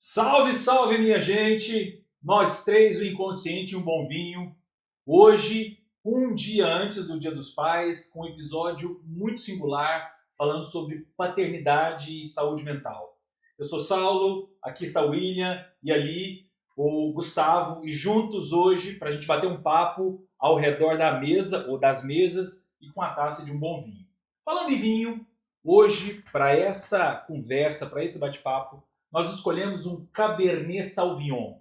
Salve, salve, minha gente! Nós três, o Inconsciente e um Bom Vinho. Hoje, um dia antes do Dia dos Pais, com um episódio muito singular, falando sobre paternidade e saúde mental. Eu sou Saulo, aqui está o William e ali o Gustavo, e juntos hoje, para a gente bater um papo ao redor da mesa, ou das mesas, e com a taça de um bom vinho. Falando em vinho, hoje, para essa conversa, para esse bate-papo, nós escolhemos um Cabernet Sauvignon.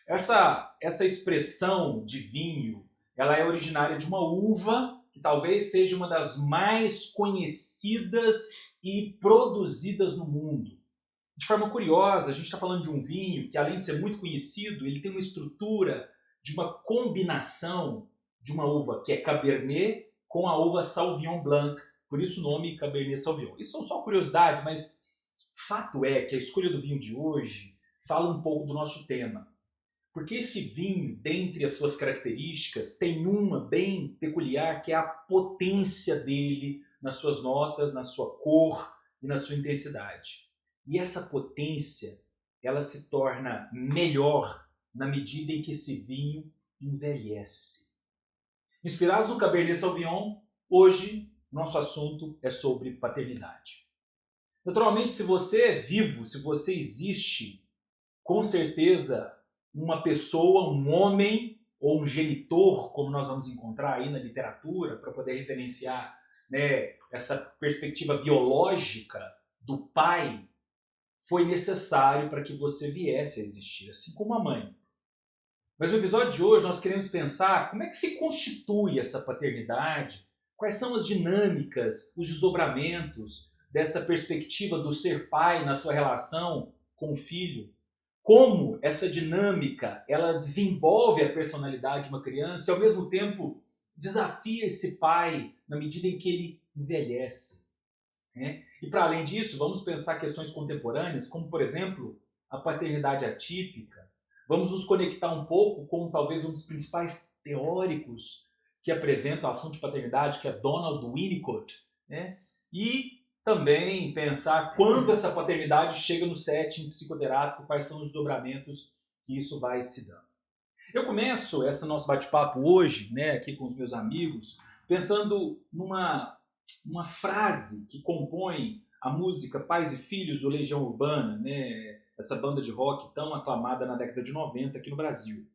Essa expressão de vinho, ela é originária de uma uva que talvez seja uma das mais conhecidas e produzidas no mundo. De forma curiosa, a gente está falando de um vinho que, além de ser muito conhecido, ele tem uma estrutura de uma combinação de uma uva que é Cabernet com a uva Sauvignon Blanc, por isso o nome Cabernet Sauvignon. Isso são só curiosidades, mas fato é que a escolha do vinho de hoje fala um pouco do nosso tema. Porque esse vinho, dentre as suas características, tem uma bem peculiar, que é a potência dele nas suas notas, na sua cor e na sua intensidade. E essa potência, ela se torna melhor na medida em que esse vinho envelhece. Inspirados no Cabernet Sauvignon, hoje nosso assunto é sobre paternidade. Naturalmente, se você é vivo, se você existe, com certeza uma pessoa, um homem ou um genitor, como nós vamos encontrar aí na literatura, para poder referenciar, né, essa perspectiva biológica do pai, foi necessário para que você viesse a existir, assim como a mãe. Mas no episódio de hoje nós queremos pensar como é que se constitui essa paternidade, quais são as dinâmicas, os desdobramentos dessa perspectiva do ser pai na sua relação com o filho, como essa dinâmica ela desenvolve a personalidade de uma criança e ao mesmo tempo desafia esse pai na medida em que ele envelhece. Né? E para além disso, vamos pensar questões contemporâneas, como por exemplo a paternidade atípica. Vamos nos conectar um pouco com talvez um dos principais teóricos que apresenta o assunto de paternidade, que é Donald Winnicott, né? E também pensar quando essa paternidade chega no setting psicoterápico, quais são os desdobramentos que isso vai se dando. Eu começo esse nosso bate-papo hoje, né, aqui com os meus amigos, pensando numa frase que compõe a música Pais e Filhos do Legião Urbana, né, essa banda de rock tão aclamada na década de 90 aqui no Brasil.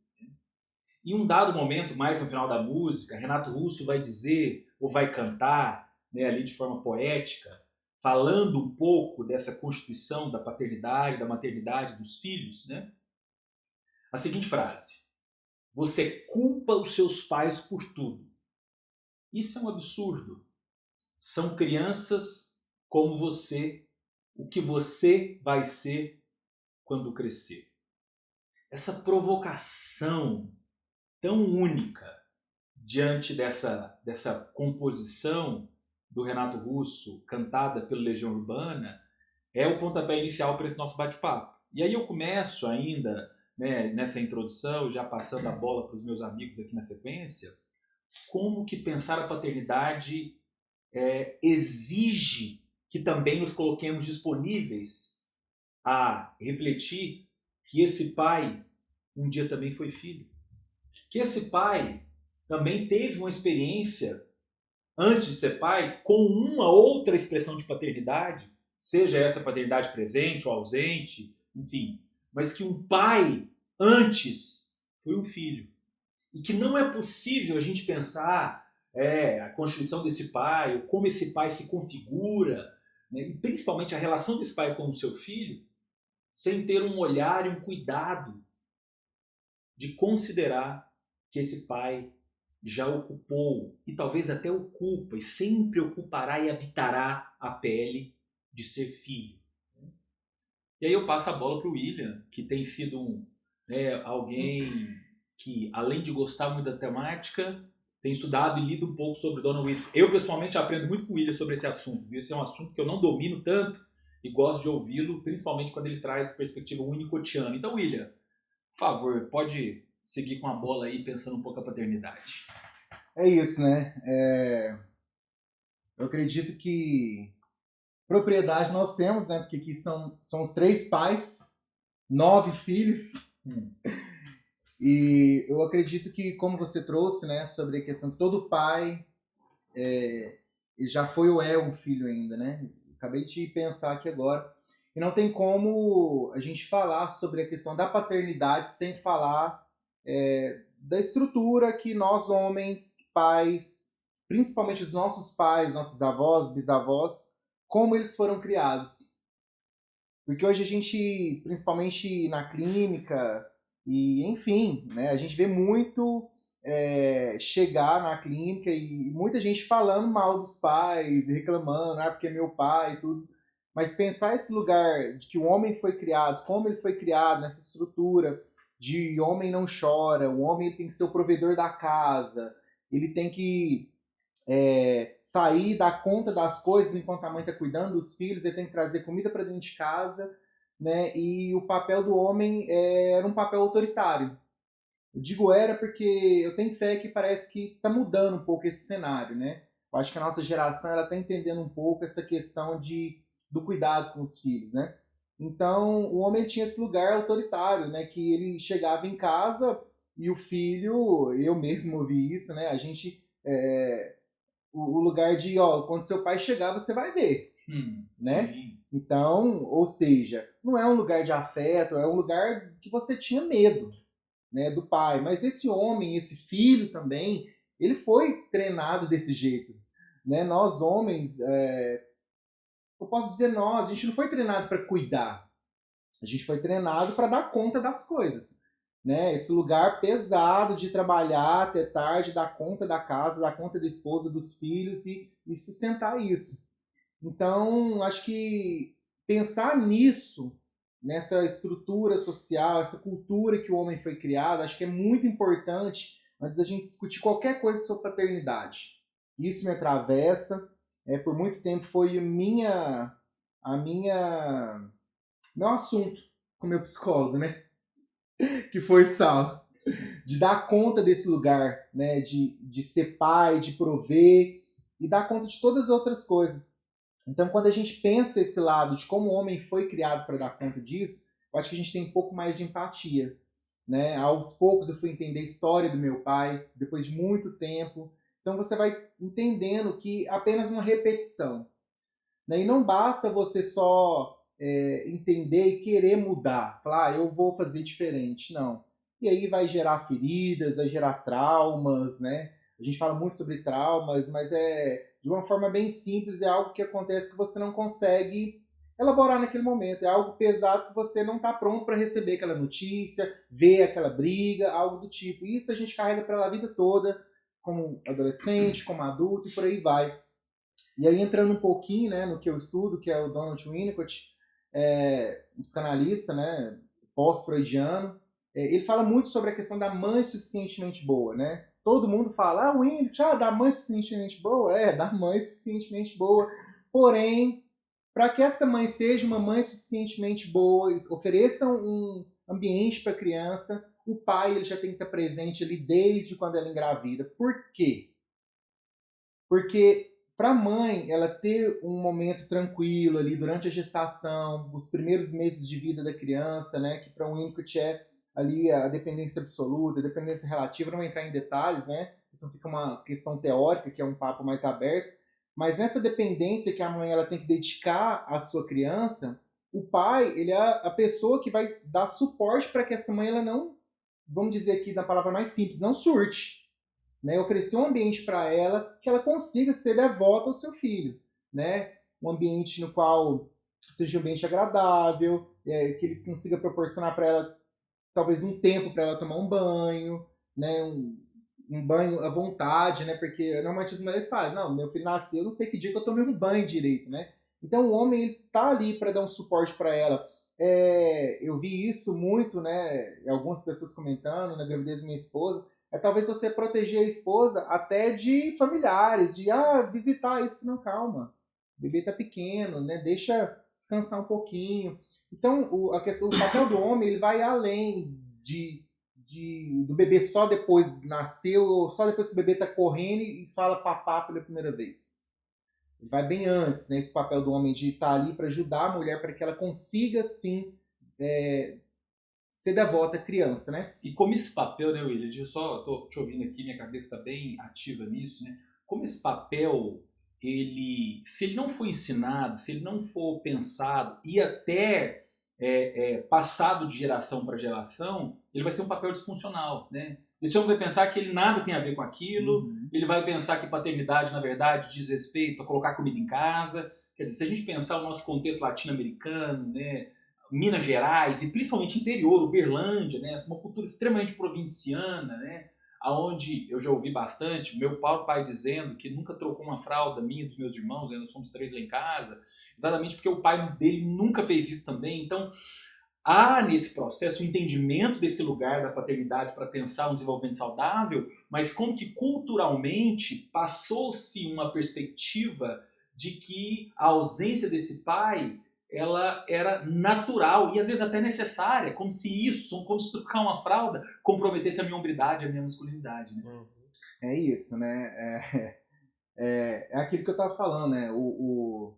Em um dado momento, mais no final da música, Renato Russo vai dizer, ou vai cantar, né, ali de forma poética, falando um pouco dessa constituição da paternidade, da maternidade dos filhos, né? A seguinte frase: você culpa os seus pais por tudo. Isso é um absurdo. São crianças como você, o que você vai ser quando crescer. Essa provocação tão única diante dessa composição do Renato Russo, cantada pelo Legião Urbana, é o pontapé inicial para esse nosso bate-papo. E aí eu começo ainda, né, nessa introdução, já passando a bola para os meus amigos aqui na sequência, como que pensar a paternidade exige que também nos coloquemos disponíveis a refletir que esse pai um dia também foi filho. Que esse pai também teve uma experiência antes de ser pai com uma outra expressão de paternidade, seja essa paternidade presente ou ausente, enfim, mas que um pai antes foi um filho. E que não é possível a gente pensar a constituição desse pai, como esse pai se configura, né, e principalmente a relação desse pai com o seu filho, sem ter um olhar e um cuidado de considerar que esse pai já ocupou, e talvez até ocupa, e sempre ocupará e habitará a pele de ser filho. E aí eu passo a bola para o William, que tem sido alguém que, além de gostar muito da temática, tem estudado e lido um pouco sobre Donald Winnicott. Eu, pessoalmente, aprendo muito com o William sobre esse assunto. Esse é um assunto que eu não domino tanto e gosto de ouvi-lo, principalmente quando ele traz a perspectiva winnicottiana. Então, William, por favor, pode seguir com a bola aí, pensando um pouco a paternidade. É isso, né? Eu acredito que propriedade nós temos, né? Porque aqui são os três pais, 9 filhos. Hum. E eu acredito que, como você trouxe, né, sobre a questão que todo pai ele já foi ou é um filho ainda, né? Acabei de pensar aqui agora. E não tem como a gente falar sobre a questão da paternidade sem falar da estrutura que nós, homens, pais, principalmente os nossos pais, nossos avós, bisavós, como eles foram criados. Porque hoje a gente, principalmente na clínica, e enfim, né, a gente vê muito chegar na clínica e muita gente falando mal dos pais, reclamando, porque é meu pai e tudo. Mas pensar esse lugar de que o homem foi criado, como ele foi criado, nessa estrutura de homem não chora, o homem ele tem que ser o provedor da casa, ele tem que sair, dar conta das coisas enquanto a mãe está cuidando dos filhos, ele tem que trazer comida para dentro de casa, né? E o papel do homem era um papel autoritário. Eu digo era porque eu tenho fé que parece que está mudando um pouco esse cenário, né? Eu acho que a nossa geração ela está entendendo um pouco essa questão do cuidado com os filhos, né? Então, o homem ele tinha esse lugar autoritário, né? Que ele chegava em casa e o filho, eu mesmo ouvi isso, né? A gente o lugar de, ó, quando seu pai chegar, você vai ver, né? Sim. Então, ou seja, não é um lugar de afeto, é um lugar que você tinha medo, né, do pai. Mas esse homem, esse filho também, ele foi treinado desse jeito, né? Nós homens, eu posso dizer nós, a gente não foi treinado para cuidar, a gente foi treinado para dar conta das coisas. Né? Esse lugar pesado de trabalhar até tarde, dar conta da casa, dar conta da esposa, dos filhos e sustentar isso. Então, acho que pensar nisso, nessa estrutura social, essa cultura que o homem foi criado, acho que é muito importante antes da gente discutir qualquer coisa sobre paternidade. Isso me atravessa, por muito tempo foi meu assunto com meu psicólogo, né? Que foi Sal. De dar conta desse lugar, né? De ser pai, de prover e dar conta de todas as outras coisas. Então, quando a gente pensa esse lado de como o homem foi criado para dar conta disso, eu acho que a gente tem um pouco mais de empatia. Né? Aos poucos eu fui entender a história do meu pai, depois de muito tempo. Então você vai entendendo que é apenas uma repetição. Né? E não basta você só entender e querer mudar, falar, eu vou fazer diferente. Não. E aí vai gerar feridas, vai gerar traumas, né? A gente fala muito sobre traumas, mas de uma forma bem simples, é algo que acontece que você não consegue elaborar naquele momento. É algo pesado que você não está pronto para receber aquela notícia, ver aquela briga, algo do tipo. E isso a gente carrega pela vida toda, como adolescente, como adulto e por aí vai. E aí entrando um pouquinho, né, no que eu estudo, que é o Donald Winnicott, um psicanalista, né, pós-freudiano, ele fala muito sobre a questão da mãe suficientemente boa, né? Todo mundo fala, Winnicott, da mãe suficientemente boa? Da mãe suficientemente boa. Porém, para que essa mãe seja uma mãe suficientemente boa, ofereça um ambiente para a criança, o pai ele já tem que estar presente ali desde quando ela engravida. Por quê? Porque para a mãe, ela ter um momento tranquilo ali durante a gestação, os primeiros meses de vida da criança, né, que para um Winnicott é ali a dependência absoluta, a dependência relativa, não vou entrar em detalhes, né, isso fica uma questão teórica, que é um papo mais aberto, mas nessa dependência que a mãe ela tem que dedicar à sua criança, o pai, ele é a pessoa que vai dar suporte para que essa mãe, ela não, vamos dizer aqui na palavra mais simples, não surte. Né, oferecer um ambiente para ela que ela consiga ser devota ao seu filho, né? Um ambiente no qual seja um ambiente agradável, que ele consiga proporcionar para ela talvez um tempo para ela tomar um banho, né? Um banho à vontade, né? Porque normalmente as mulheres fazem, não, meu filho nasceu, eu não sei que dia que eu tomei um banho direito, né? Então o homem ele tá ali para dar um suporte para ela. Eu vi isso muito, né? Algumas pessoas comentando na gravidez da minha esposa. Talvez você proteger a esposa até de familiares, de visitar isso, não, calma. O bebê tá pequeno, né? Deixa descansar um pouquinho. Então, o papel do homem ele vai além do bebê só depois nasceu, ou só depois que o bebê tá correndo e fala papá pela primeira vez. Ele vai bem antes, né? Esse papel do homem de estar ali para ajudar a mulher para que ela consiga, sim, ser devota à criança, né? E como esse papel, né, William? Tô te ouvindo aqui, minha cabeça está bem ativa nisso, né? Como esse papel, se ele não for ensinado, se ele não for pensado e até passado de geração para geração, ele vai ser um papel disfuncional, né? Esse homem vai pensar que ele nada tem a ver com aquilo, ele vai pensar que paternidade, na verdade, diz respeito a colocar comida em casa. Quer dizer, se a gente pensar o nosso contexto latino-americano, né, Minas Gerais e principalmente interior, Uberlândia, né, uma cultura extremamente provinciana, né, aonde eu já ouvi bastante, meu pai dizendo que nunca trocou uma fralda minha dos meus irmãos, nós somos 3 lá em casa, exatamente porque o pai dele nunca fez isso também. Então, há nesse processo o entendimento desse lugar da paternidade para pensar um desenvolvimento saudável, mas como que culturalmente passou-se uma perspectiva de que a ausência desse pai ela era natural e às vezes até necessária, como se trocar uma fralda comprometesse a minha hombridade, a minha masculinidade. Né? É isso, né? É aquilo que eu tava falando, né? O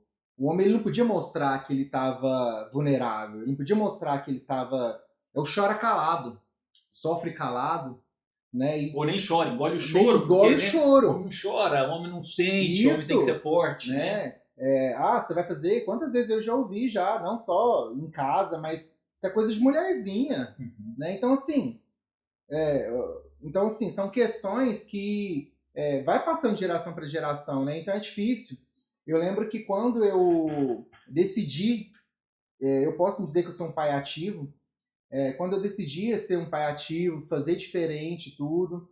homem ele não podia mostrar que ele estava vulnerável, ele não podia mostrar que ele estava... É o chora calado, sofre calado, né? Ou nem chora, engole o choro. Engole o choro. O homem não chora, o homem não sente, o homem tem que ser forte. Né? Você vai fazer... Quantas vezes eu já ouvi já, não só em casa, mas isso é coisa de mulherzinha. Né? Então, assim, são questões que vai passando de geração para geração, né? Então é difícil. Eu lembro que quando eu decidi, eu posso dizer que eu sou um pai ativo, quando eu decidi ser um pai ativo, fazer diferente tudo,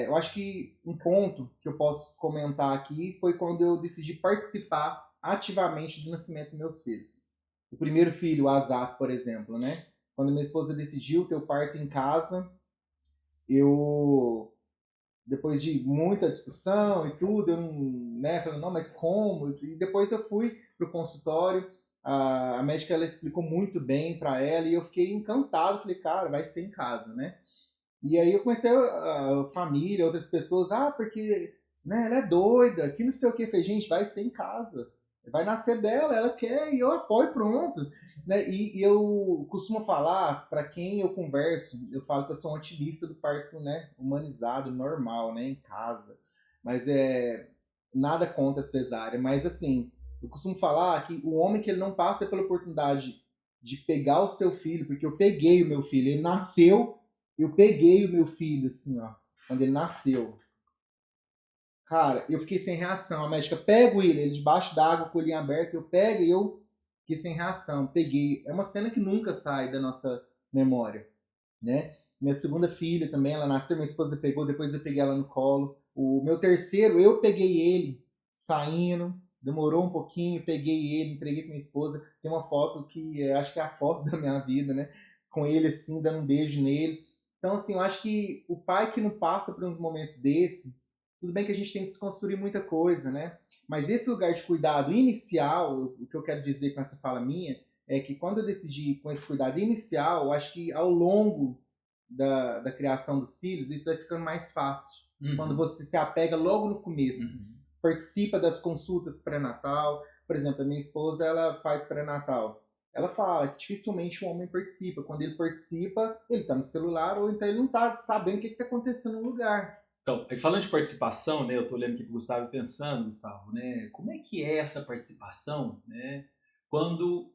eu acho que um ponto que eu posso comentar aqui foi quando eu decidi participar ativamente do nascimento dos meus filhos. O primeiro filho, o Azaf, por exemplo, né? Quando minha esposa decidiu ter o parto em casa, depois de muita discussão e tudo, eu falei, não, mas como? E depois eu fui pro consultório, a médica ela explicou muito bem para ela e eu fiquei encantado, falei, cara, vai ser em casa, né? E aí eu comecei a família, outras pessoas, porque né, ela é doida, que não sei o que, falei, gente, vai ser em casa, vai nascer dela, ela quer e eu apoio, pronto. Né? E eu costumo falar, para quem eu converso, eu falo que eu sou um ativista do parto, né, humanizado, normal, né, em casa. Mas nada contra a cesárea. Mas assim, eu costumo falar que o homem que ele não passa pela oportunidade de pegar o seu filho, porque eu peguei o meu filho, ele nasceu, eu peguei o meu filho, assim, ó, quando ele nasceu. Cara, eu fiquei sem reação. A médica pega ele debaixo d'água, com o olhinho aberto, eu pego e eu fiquei sem reação. Peguei. É uma cena que nunca sai da nossa memória, né? Minha segunda filha também, ela nasceu, minha esposa pegou, depois eu peguei ela no colo. O meu terceiro, eu peguei ele saindo, demorou um pouquinho, peguei ele, entreguei pra minha esposa. Tem uma foto que eu acho que é a foto da minha vida, né? Com ele assim, dando um beijo nele. Então, assim, eu acho que o pai que não passa por uns momentos desse, tudo bem que a gente tem que desconstruir muita coisa, né? Mas esse lugar de cuidado inicial, o que eu quero dizer com essa fala minha, é que quando eu decidi com esse cuidado inicial, eu acho que ao longo da criação dos filhos, isso vai ficando mais fácil. Quando você se apega logo no começo. Participa das consultas pré-natal. Por exemplo, a minha esposa, ela faz pré-natal. Ela fala que dificilmente o homem participa. Quando ele participa, ele está no celular ou então ele não está sabendo o que está acontecendo no lugar. Então, falando de participação, né, eu estou olhando aqui para o Gustavo e pensando, Gustavo, né, como é que é essa participação, né, quando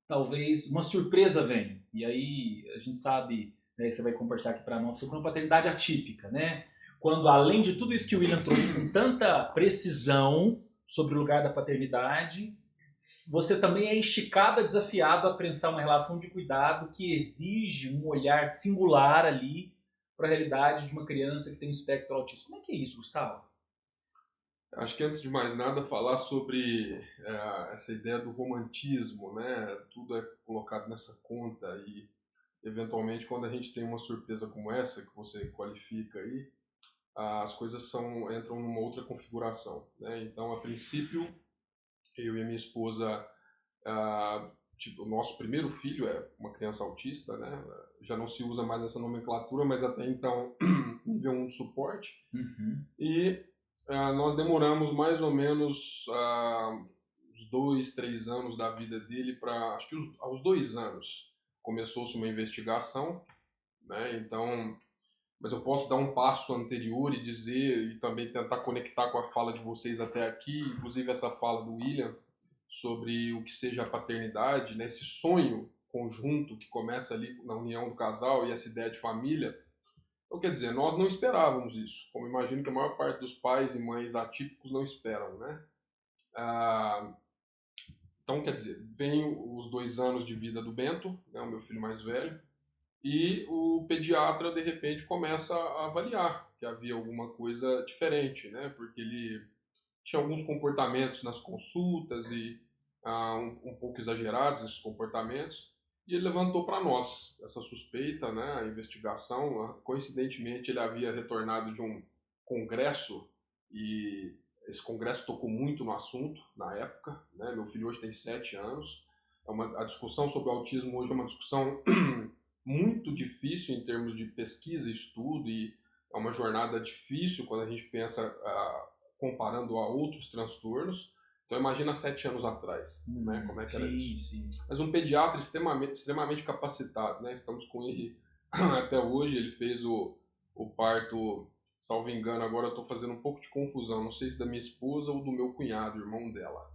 talvez uma surpresa vem. E aí a gente sabe, né, você vai compartilhar aqui para nós sobre uma paternidade atípica, né? Quando além de tudo isso que o William trouxe com tanta precisão sobre o lugar da paternidade, você também é instigado, desafiado a pensar uma relação de cuidado que exige um olhar singular ali para a realidade de uma criança que tem um espectro autista. Como é que é isso, Gustavo? Acho que antes de mais nada falar sobre essa ideia do romantismo, né? Tudo é colocado nessa conta e eventualmente quando a gente tem uma surpresa como essa que você qualifica aí, as coisas entram numa outra configuração, né? Então, a princípio, eu e a minha esposa, o nosso primeiro filho é uma criança autista, né? Já não se usa mais essa nomenclatura, mas até então nível 1 de suporte. E nós demoramos mais ou menos uns 2, 3 anos da vida dele para, acho que aos 2 anos, começou-se uma investigação, né? Então, mas eu posso dar um passo anterior e dizer, e também tentar conectar com a fala de vocês até aqui, inclusive essa fala do William, sobre o que seja a paternidade, né? Esse sonho conjunto que começa ali na união do casal e essa ideia de família. Então, quer dizer, nós não esperávamos isso, como imagino que a maior parte dos pais e mães atípicos não esperam, né? Ah, então, quer dizer, vem os 2 anos de vida do Bento, né, o meu filho mais velho, e o pediatra, de repente, começa a avaliar que havia alguma coisa diferente, né? Porque ele tinha alguns comportamentos nas consultas e um pouco exagerados esses comportamentos, e ele levantou para nós essa suspeita, né? A investigação. Coincidentemente, ele havia retornado de um congresso e esse congresso tocou muito no assunto na época, né? Meu filho hoje tem 7 anos. A discussão sobre o autismo hoje é uma discussão muito difícil em termos de pesquisa e estudo, e é uma jornada difícil quando a gente pensa comparando a outros transtornos. Então imagina 7 anos atrás, né, como é que era isso. Sim. Mas um pediatra extremamente capacitado, né? Estamos com ele até hoje. Ele fez o parto, salvo engano, agora eu estou fazendo um pouco de confusão, não sei se da minha esposa ou do meu cunhado, irmão dela.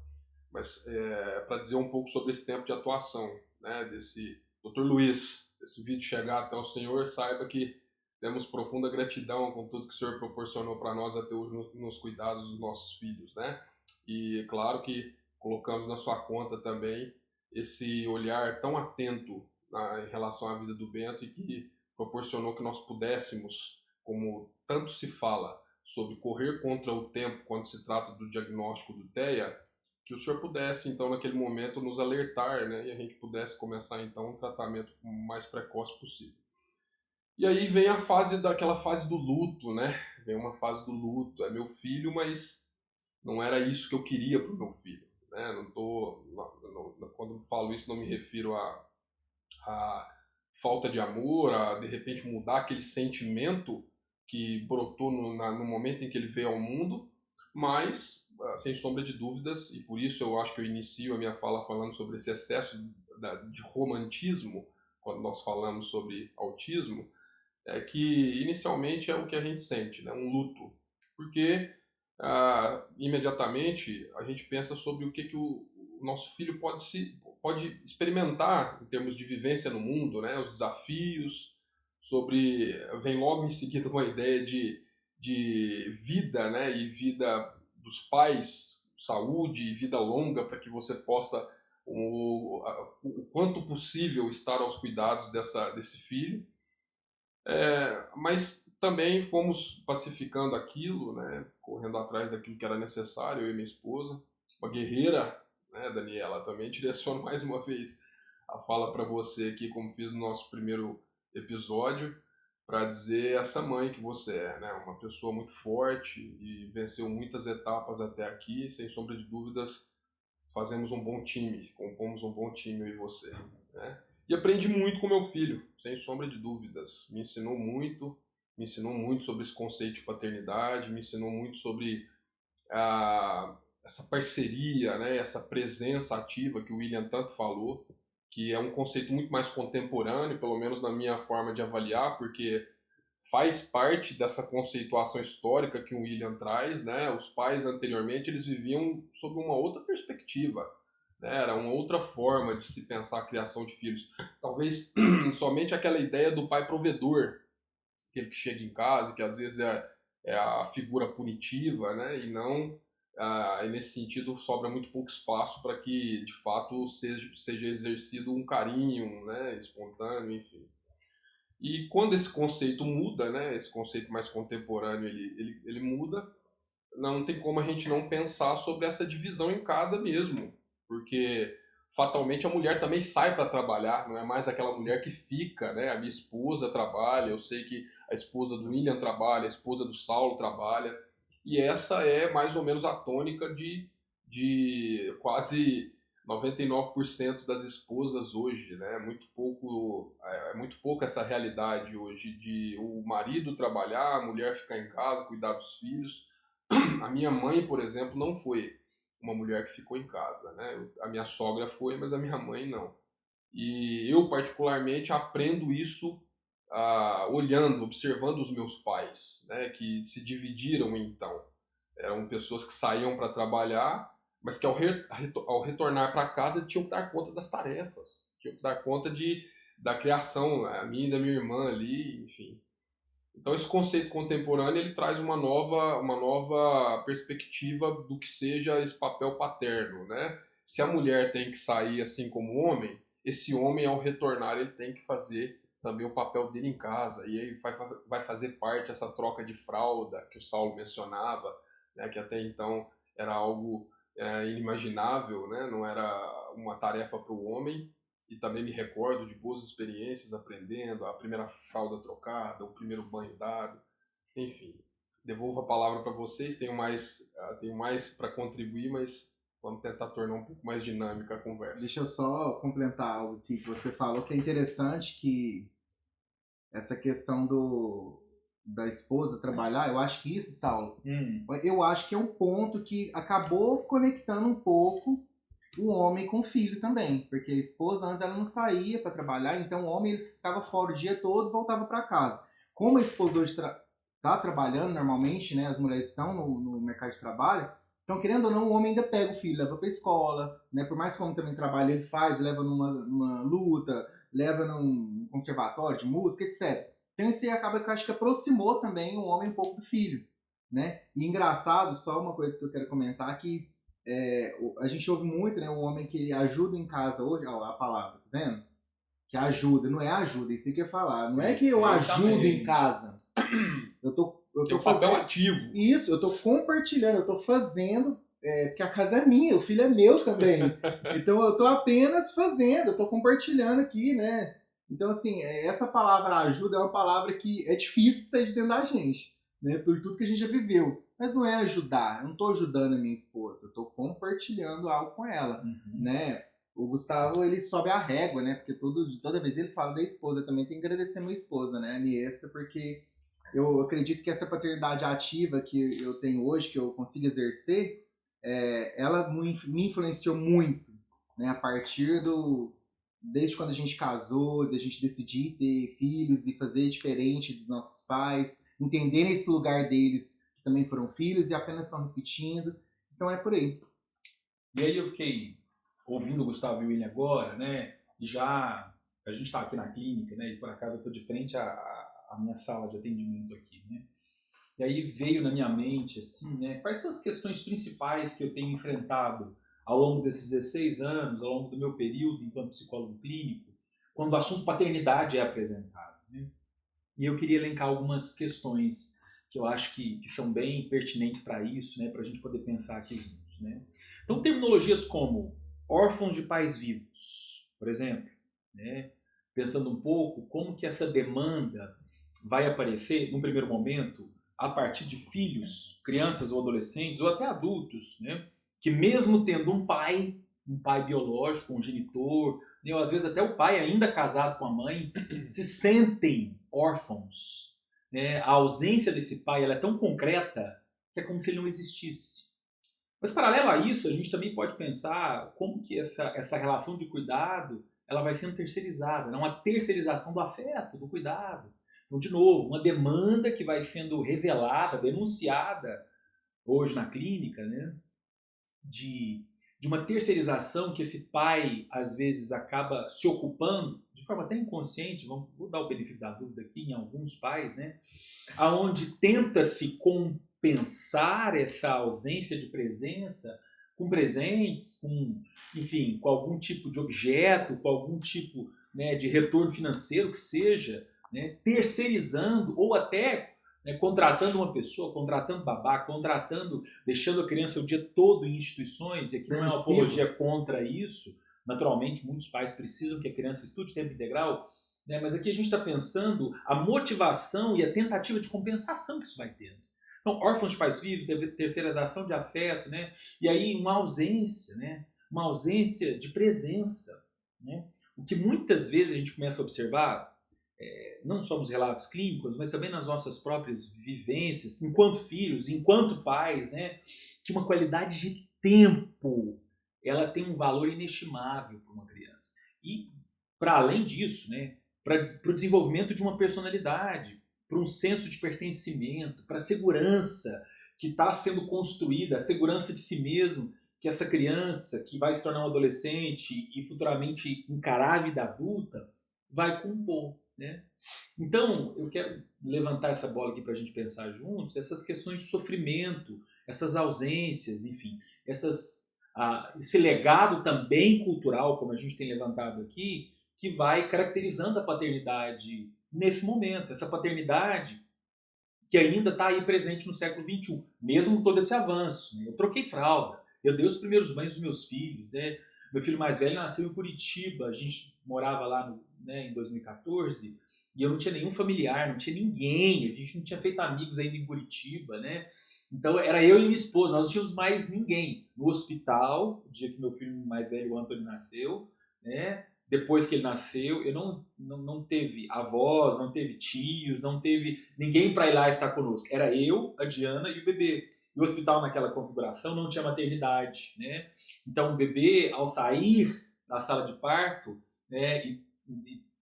Mas para dizer um pouco sobre esse tempo de atuação, né, desse Dr. Luiz. Se esse vídeo chegar até o senhor, saiba que temos profunda gratidão com tudo que o senhor proporcionou para nós até hoje nos cuidados dos nossos filhos, né? E claro que colocamos na sua conta também esse olhar tão atento em relação à vida do Bento, e que proporcionou que nós pudéssemos, como tanto se fala, sobre correr contra o tempo quando se trata do diagnóstico do TEA, que o senhor pudesse, então, naquele momento, nos alertar, né, e a gente pudesse começar, então, um tratamento o mais precoce possível. E aí vem aquela fase do luto, né? Vem uma fase do luto. É meu filho, mas não era isso que eu queria para o meu filho, né? Quando falo isso, não me refiro a falta de amor, a, de repente, mudar aquele sentimento que brotou no momento em que ele veio ao mundo, mas, sem sombra de dúvidas, e por isso eu acho que eu inicio a minha fala falando sobre esse excesso de romantismo, quando nós falamos sobre autismo, é que inicialmente é o que a gente sente, né? Um luto. Porque imediatamente a gente pensa sobre o que o nosso filho pode experimentar em termos de vivência no mundo, né? Os desafios, vem logo em seguida uma ideia de vida, né? E vida dos pais, saúde e vida longa, para que você possa o quanto possível estar aos cuidados desse filho. Mas também fomos pacificando aquilo, né, correndo atrás daquilo que era necessário, eu e minha esposa, uma guerreira, né, Daniela. Também direciono mais uma vez a fala para você aqui, como fiz no nosso primeiro episódio, para dizer essa mãe que você é, né, uma pessoa muito forte e venceu muitas etapas até aqui. Sem sombra de dúvidas, fazemos um bom time, compomos um bom time, eu e você, né? E aprendi muito com meu filho, sem sombra de dúvidas. Me ensinou muito sobre esse conceito de paternidade, me ensinou muito sobre essa parceria, né, essa presença ativa que o William tanto falou, que é um conceito muito mais contemporâneo, pelo menos na minha forma de avaliar, porque faz parte dessa conceituação histórica que o William traz, né? Os pais anteriormente eles viviam sob uma outra perspectiva, né? Era uma outra forma de se pensar a criação de filhos. Talvez somente aquela ideia do pai provedor, aquele que chega em casa, que às vezes é a figura punitiva, né? E não, e nesse sentido sobra muito pouco espaço para que de fato seja exercido um carinho, né? Espontâneo, enfim. E quando esse conceito muda, né, esse conceito mais contemporâneo ele muda, não tem como a gente não pensar sobre essa divisão em casa mesmo, porque fatalmente a mulher também sai para trabalhar, não é mais aquela mulher que fica, né? A minha esposa trabalha, eu sei que a esposa do William trabalha, a esposa do Saulo trabalha, e essa é mais ou menos a tônica de quase 99% das esposas hoje, né? É muito pouco essa realidade hoje de o marido trabalhar, a mulher ficar em casa, cuidar dos filhos. A minha mãe, por exemplo, não foi uma mulher que ficou em casa, né? A minha sogra foi, mas a minha mãe não. E eu, particularmente, aprendo isso olhando, observando os meus pais, né, que se dividiram então. Eram pessoas que saíam para trabalhar, mas que ao retornar para casa tinham que dar conta das tarefas, tinham que dar conta da criação, a minha e da minha irmã ali, enfim. Então esse conceito contemporâneo ele traz uma nova perspectiva do que seja esse papel paterno, né? Se a mulher tem que sair assim como o homem, esse homem ao retornar ele tem que fazer também o papel dele em casa e aí vai fazer parte essa troca de fralda que o Saulo mencionava, né? Que até então era algo inimaginável, né? Não era uma tarefa para o homem. E também me recordo de boas experiências aprendendo, a primeira fralda trocada, o primeiro banho dado, enfim. Devolvo a palavra para vocês, tenho mais para contribuir, mas vamos tentar tornar um pouco mais dinâmica a conversa. Deixa eu só complementar algo aqui que você falou, que é interessante que essa questão da esposa trabalhar, eu acho que isso, Saulo, eu acho que é um ponto que acabou conectando um pouco o homem com o filho também, porque a esposa antes ela não saía para trabalhar, então o homem ele ficava fora o dia todo, voltava para casa. Como a esposa hoje tá trabalhando normalmente, né, as mulheres estão no mercado de trabalho, então querendo ou não o homem ainda pega o filho, leva para escola, né, por mais que o homem também trabalhe, ele faz, leva numa luta, leva num conservatório de música, etc. Então isso aí acaba que eu acho que aproximou também o homem um pouco do filho, né? E engraçado, só uma coisa que eu quero comentar, que a gente ouve muito, né, o homem que ajuda em casa hoje, ó, a palavra, tá vendo? Que ajuda, não é ajuda, isso que eu ia falar. Não é que eu ajudo em casa. Eu tô fazendo papel ativo. Isso, eu tô compartilhando, eu tô fazendo, porque a casa é minha, o filho é meu também. Então eu tô apenas fazendo, eu tô compartilhando aqui, né? Então, assim, essa palavra ajuda é uma palavra que é difícil de sair de dentro da gente, né? Por tudo que a gente já viveu. Mas não é ajudar, eu não tô ajudando a minha esposa, eu tô compartilhando algo com ela, né? O Gustavo, ele sobe a régua, né? Porque toda vez ele fala da esposa, eu também tenho que agradecer a minha esposa, né? A Niessa, porque eu acredito que essa paternidade ativa que eu tenho hoje, que eu consigo exercer, ela me influenciou muito, né? A partir desde quando a gente casou, da gente decidir ter filhos e fazer diferente dos nossos pais, entender esse lugar deles, que também foram filhos e apenas estão repetindo. Então é por aí. E aí eu fiquei ouvindo o Gustavo e o William agora, né? E já a gente está aqui na clínica, né? E por acaso eu estou de frente à minha sala de atendimento aqui, né? E aí veio na minha mente, assim, né? Quais são as questões principais que eu tenho enfrentado ao longo desses 16 anos, ao longo do meu período enquanto psicólogo clínico, quando o assunto paternidade é apresentado, né? E eu queria elencar algumas questões que eu acho que são bem pertinentes para isso, né? Para a gente poder pensar aqui juntos, né? Então, terminologias como órfãos de pais vivos, por exemplo, né? Pensando um pouco como que essa demanda vai aparecer, num primeiro momento, a partir de filhos, crianças ou adolescentes, ou até adultos, né? Que mesmo tendo um pai biológico, um genitor, né? Ou às vezes até o pai ainda casado com a mãe, se sentem órfãos. Né? A ausência desse pai ela é tão concreta que é como se ele não existisse. Mas, paralelo a isso, a gente também pode pensar como que essa relação de cuidado ela vai sendo terceirizada, né? Uma terceirização do afeto, do cuidado. Então, de novo, uma demanda que vai sendo revelada, denunciada hoje na clínica, né? De uma terceirização que esse pai, às vezes, acaba se ocupando, de forma até inconsciente, vou dar o benefício da dúvida aqui em alguns pais, né? Onde tenta-se compensar essa ausência de presença com presentes, enfim, com algum tipo de objeto, com algum tipo, né, de retorno financeiro que seja, né, terceirizando ou até, né, contratando uma pessoa, contratando babá, deixando a criança o dia todo em instituições, e aqui não é uma apologia contra isso, naturalmente muitos pais precisam que a criança estude tempo integral, né, mas aqui a gente está pensando a motivação e a tentativa de compensação que isso vai tendo. Então, órfãos de pais vivos, terceirização de afeto, né, e aí uma ausência, né, uma ausência de presença, né, o que muitas vezes a gente começa a observar, não só nos relatos clínicos, mas também nas nossas próprias vivências, enquanto filhos, enquanto pais, né, que uma qualidade de tempo ela tem um valor inestimável para uma criança. E para além disso, né, para o desenvolvimento de uma personalidade, para um senso de pertencimento, para a segurança que está sendo construída, a segurança de si mesmo, que essa criança que vai se tornar um adolescente e futuramente encarar a vida adulta vai compor, né? Então, eu quero levantar essa bola aqui para a gente pensar juntos, essas questões de sofrimento, essas ausências, enfim, esse legado também cultural, como a gente tem levantado aqui, que vai caracterizando a paternidade nesse momento, essa paternidade que ainda está aí presente no século XXI, mesmo com todo esse avanço. Eu troquei fralda, eu dei os primeiros banhos dos meus filhos, né? Meu filho mais velho nasceu em Curitiba, a gente morava lá em 2014, e eu não tinha nenhum familiar, não tinha ninguém, a gente não tinha feito amigos ainda em Curitiba, né? Então era eu e minha esposa, nós não tínhamos mais ninguém. No hospital, o dia que meu filho mais velho, o Antônio, nasceu, né? Depois que ele nasceu, eu não teve avós, não teve tios, não teve ninguém para ir lá estar conosco. Era eu, a Diana e o bebê. E o hospital naquela configuração não tinha maternidade, né? Então o bebê, ao sair da sala de parto, né, e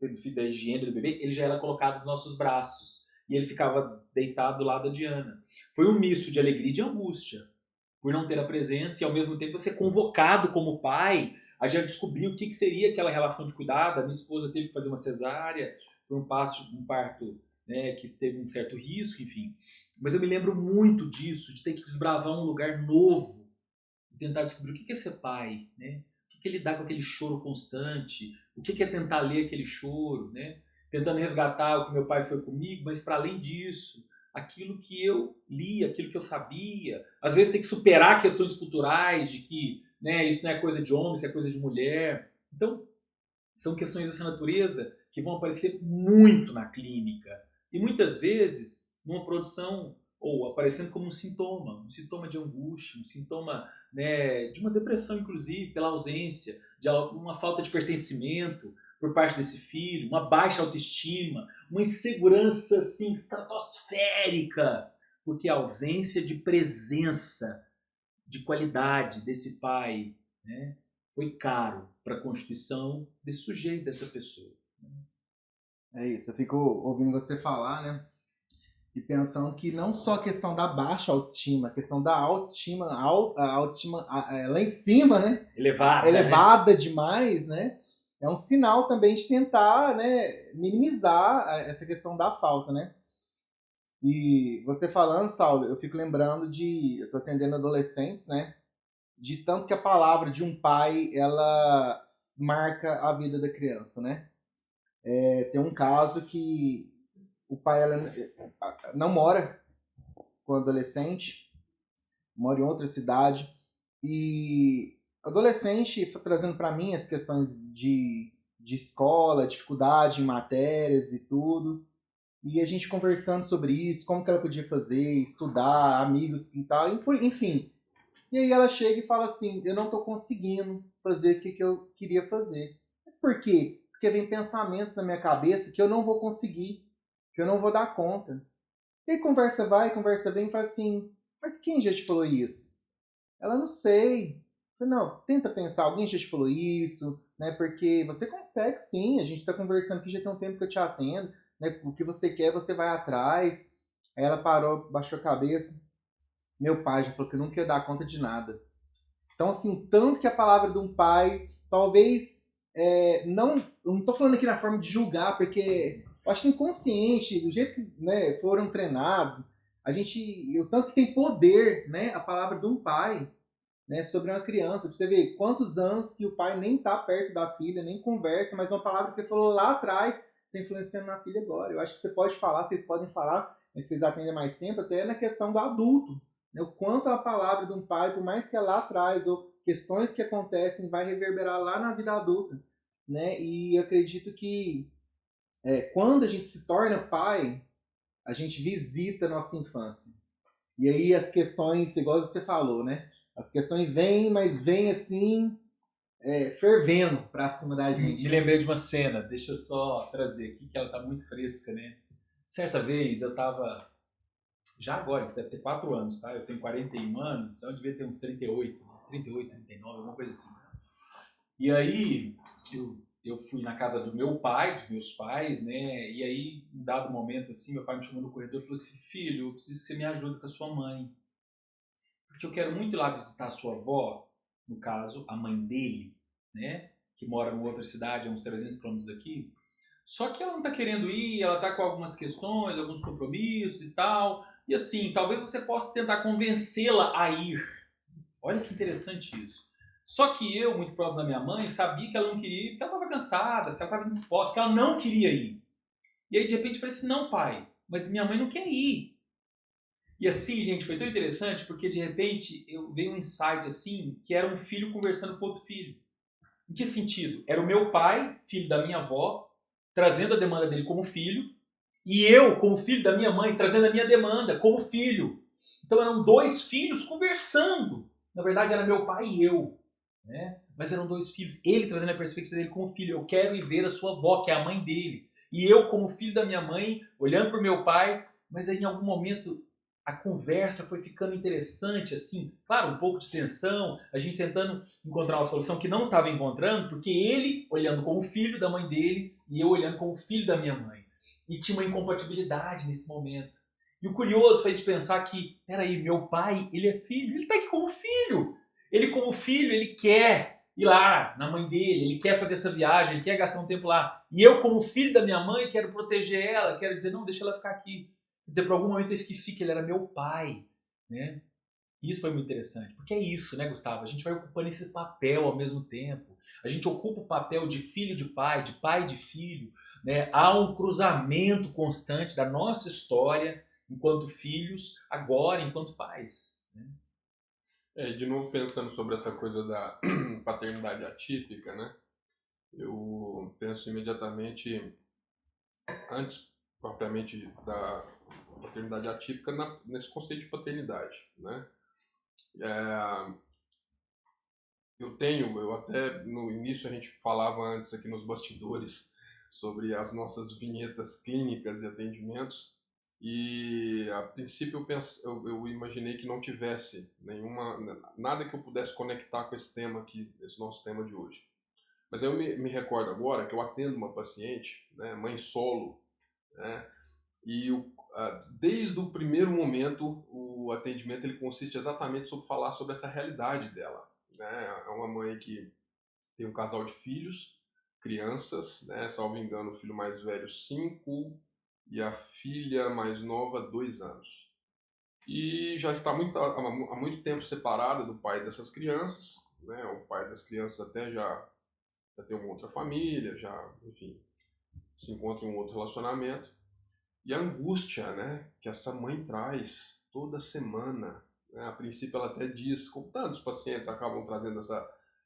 tendo sido a higiene do bebê, ele já era colocado nos nossos braços. E ele ficava deitado do lado da Diana. Foi um misto de alegria e de angústia, por não ter a presença e ao mesmo tempo ser convocado como pai a já descobrir o que seria aquela relação de cuidado. A minha esposa teve que fazer uma cesárea, foi um parto, né, que teve um certo risco, enfim. Mas eu me lembro muito disso, de ter que desbravar um lugar novo, e tentar descobrir o que é ser pai, né? O que é lidar com aquele choro constante, o que é tentar ler aquele choro, né? Tentando resgatar o que meu pai foi comigo, mas para além disso, aquilo que eu li, aquilo que eu sabia. Às vezes tem que superar questões culturais de que, né, isso não é coisa de homem, isso é coisa de mulher. Então, são questões dessa natureza que vão aparecer muito na clínica. E muitas vezes numa produção, ou aparecendo como um sintoma de angústia, um sintoma, né, de uma depressão, inclusive, pela ausência, de uma falta de pertencimento por parte desse filho, uma baixa autoestima, uma insegurança assim, estratosférica, porque a ausência de presença, de qualidade desse pai, né, foi caro para a constituição desse sujeito, dessa pessoa. É isso, eu fico ouvindo você falar, né? E pensando que não só a questão da baixa autoestima, a questão da autoestima, a autoestima lá em cima, né? Elevada, né? Demais, né? É um sinal também de tentar, né, minimizar essa questão da falta, né? E você falando, Saulo, eu fico lembrando eu tô atendendo adolescentes, né? De tanto que a palavra de um pai, ela marca a vida da criança, né? Tem um caso que o pai não mora com o adolescente, mora em outra cidade, e adolescente trazendo para mim as questões de escola, dificuldade em matérias e tudo, e a gente conversando sobre isso, como que ela podia fazer, estudar, amigos e tal, enfim. E aí ela chega e fala assim, eu não tô conseguindo fazer o que eu queria fazer. Mas por quê? Porque vem pensamentos na minha cabeça que eu não vou conseguir, que eu não vou dar conta. E aí conversa vai, conversa vem e fala assim, mas quem já te falou isso? Ela, não sei. Eu falei, não, tenta pensar, alguém já te falou isso, né? Porque você consegue sim, a gente tá conversando aqui já tem um tempo que eu te atendo, né? O que você quer, você vai atrás. Aí ela parou, baixou a cabeça. Meu pai já falou que eu nunca ia dar conta de nada. Então, assim, tanto que a palavra de um pai, talvez, eu não tô falando aqui na forma de julgar, porque eu acho que inconsciente, do jeito que, né, foram treinados, o tanto que tem poder, né, a palavra de um pai, né, sobre uma criança. Pra você ver quantos anos que o pai nem tá perto da filha, nem conversa, mas uma palavra que ele falou lá atrás tá influenciando na filha agora. Eu acho que você pode falar, vocês podem falar, né, vocês atendem mais tempo, até na questão do adulto. Né, o quanto a palavra de um pai, por mais que é lá atrás, ou questões que acontecem, vai reverberar lá na vida adulta. Né? E eu acredito que quando a gente se torna pai, a gente visita a nossa infância. E aí as questões, igual você falou, né? As questões vêm, mas vêm assim, fervendo pra cima da gente. Me lembrei de uma cena, deixa eu só trazer aqui, que ela tá muito fresca, né? Certa vez eu tava, já agora, isso deve ter 4 anos, tá? Eu tenho 41 anos, então eu devia ter uns 38, 39, alguma coisa assim. E aí, eu fui na casa do meu pai, dos meus pais, né? E aí, em dado momento, assim, meu pai me chamou no corredor e falou assim: filho, eu preciso que você me ajude com a sua mãe. Porque eu quero muito ir lá visitar a sua avó, no caso, a mãe dele, né? Que mora em outra cidade, a uns 300 quilômetros daqui. Só que ela não está querendo ir, ela está com algumas questões, alguns compromissos e tal. E assim, talvez você possa tentar convencê-la a ir. Olha que interessante isso. Só que eu, muito próximo da minha mãe, sabia que ela não queria ir porque ela estava cansada, porque ela estava indisposta, que ela não queria ir. E aí, de repente, eu falei assim, não, pai, mas minha mãe não quer ir. E assim, gente, foi tão interessante porque, de repente, eu veio um insight assim, que era um filho conversando com outro filho. Em que sentido? Era o meu pai, filho da minha avó, trazendo a demanda dele como filho, e eu, como filho da minha mãe, trazendo a minha demanda como filho. Então eram dois filhos conversando. Na verdade, era meu pai e eu. Né? Mas eram dois filhos. Ele trazendo a perspectiva dele como filho. Eu quero ir ver a sua avó, que é a mãe dele. E eu, como filho da minha mãe, olhando para o meu pai. Mas aí, em algum momento, a conversa foi ficando interessante, assim. Claro, um pouco de tensão. A gente tentando encontrar uma solução que não estava encontrando, porque ele olhando como filho da mãe dele e eu olhando como filho da minha mãe. E tinha uma incompatibilidade nesse momento. E o curioso foi de pensar que, peraí, meu pai, ele é filho, ele está aqui como filho. Ele como filho, ele quer ir lá na mãe dele, ele quer fazer essa viagem, ele quer gastar um tempo lá. E eu como filho da minha mãe, quero proteger ela, quero dizer, não, deixa ela ficar aqui. Quer dizer, por algum momento eu esqueci que ele era meu pai, né? Isso foi muito interessante, porque é isso, né, Gustavo? A gente vai ocupando esse papel ao mesmo tempo. A gente ocupa o papel de filho de pai de filho, né? Há um cruzamento constante da nossa história enquanto filhos, agora enquanto pais. Né? De novo pensando sobre essa coisa da paternidade atípica, né? Eu penso imediatamente, antes propriamente da paternidade atípica, nesse conceito de paternidade, né? Eu até no início a gente falava antes aqui nos bastidores sobre as nossas vinhetas clínicas e atendimentos, e a princípio eu imaginei que não tivesse nada que eu pudesse conectar com esse tema aqui, esse nosso tema de hoje. Mas eu me recordo agora que eu atendo uma paciente, né, mãe solo, né, e desde o primeiro momento o atendimento ele consiste exatamente sobre falar sobre essa realidade dela. Né? É uma mãe que tem um casal de filhos, crianças, né? Salvo engano, o filho mais velho 5 e a filha mais nova 2 anos. E já está há muito tempo separada do pai dessas crianças, né? O pai das crianças até já tem uma outra família, já, enfim, se encontra em um outro relacionamento. E a angústia, né, que essa mãe traz toda semana, né? A princípio ela até diz, como tantos pacientes acabam trazendo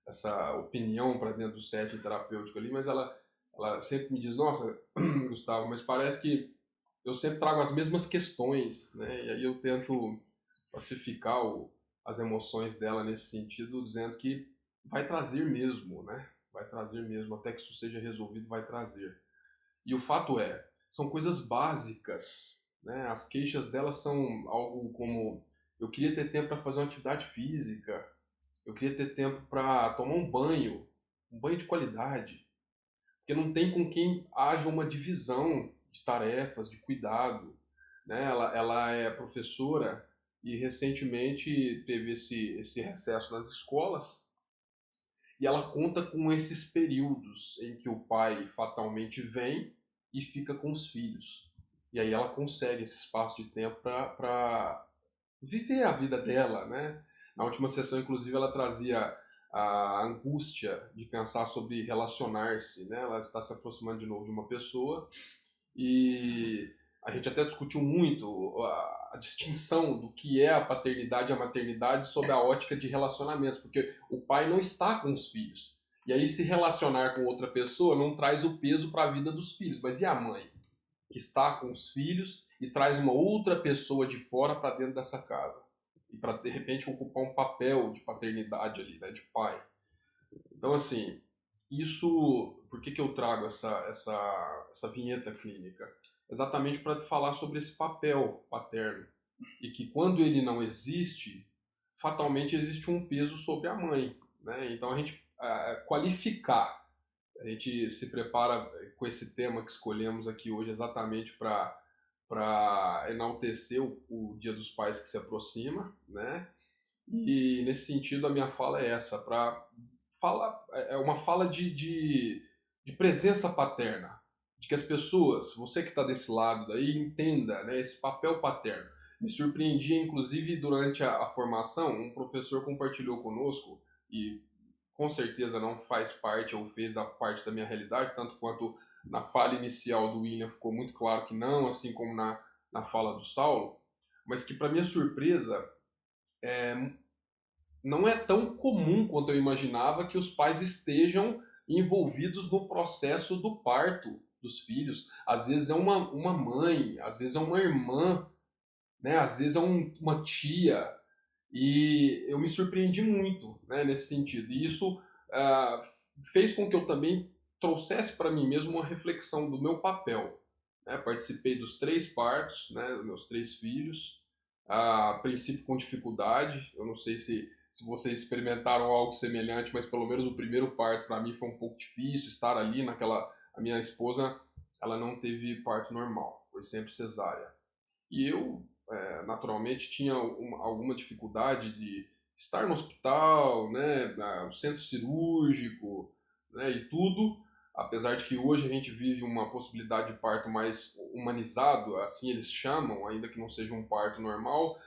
essa opinião para dentro do setting terapêutico ali, mas ela sempre me diz, nossa, Gustavo, mas parece que eu sempre trago as mesmas questões, né? E aí eu tento pacificar as emoções dela nesse sentido, dizendo que vai trazer mesmo, né? Vai trazer mesmo, até que isso seja resolvido, vai trazer. E o fato são coisas básicas, né? As queixas delas são algo como: eu queria ter tempo para fazer uma atividade física, eu queria ter tempo para tomar um banho de qualidade, porque não tem com quem haja uma divisão de tarefas, de cuidado, né? Ela é professora e recentemente teve esse recesso nas escolas, e ela conta com esses períodos em que o pai fatalmente vem e fica com os filhos. E aí ela consegue esse espaço de tempo para viver a vida dela, né? Na última sessão, inclusive, ela trazia a angústia de pensar sobre relacionar-se, né? Ela está se aproximando de novo de uma pessoa e a gente até discutiu muito a distinção do que é a paternidade e a maternidade sob a ótica de relacionamentos, porque o pai não está com os filhos. E aí se relacionar com outra pessoa não traz o peso para a vida dos filhos. Mas e a mãe, que está com os filhos e traz uma outra pessoa de fora para dentro dessa casa? E para, de repente, ocupar um papel de paternidade ali, né, de pai. Então, assim, isso... Por que eu trago essa vinheta clínica? Exatamente para falar sobre esse papel paterno. E que quando ele não existe, fatalmente existe um peso sobre a mãe. Né? Então a gente qualificar A gente se prepara com esse tema que escolhemos aqui hoje exatamente para enaltecer o Dia dos Pais que se aproxima, né? E nesse sentido a minha fala é essa, para falar, é uma fala de presença paterna, de que as pessoas, você que está desse lado daí, entenda, né, esse papel paterno. Me surpreendia, inclusive, durante a formação, um professor compartilhou conosco, e com certeza não faz parte ou fez da parte da minha realidade, tanto quanto na fala inicial do William ficou muito claro que não, assim como na fala do Saulo, mas que, para minha surpresa, não é tão comum quanto eu imaginava que os pais estejam envolvidos no processo do parto dos filhos. Às vezes é uma mãe, às vezes é uma irmã, né? Às vezes é uma tia. E eu me surpreendi muito, né, nesse sentido. E isso fez com que eu também trouxesse para mim mesmo uma reflexão do meu papel. Né? Participei dos 3 partos, né, dos meus 3 filhos, a princípio com dificuldade. Eu não sei se vocês experimentaram algo semelhante, mas pelo menos o primeiro parto para mim foi um pouco difícil, estar ali naquela... A minha esposa, ela não teve parto normal, foi sempre cesárea. E eu, naturalmente, tinha alguma dificuldade de estar no hospital, né, no centro cirúrgico, né, e tudo, apesar de que hoje a gente vive uma possibilidade de parto mais humanizado, assim eles chamam, ainda que não seja um parto normal.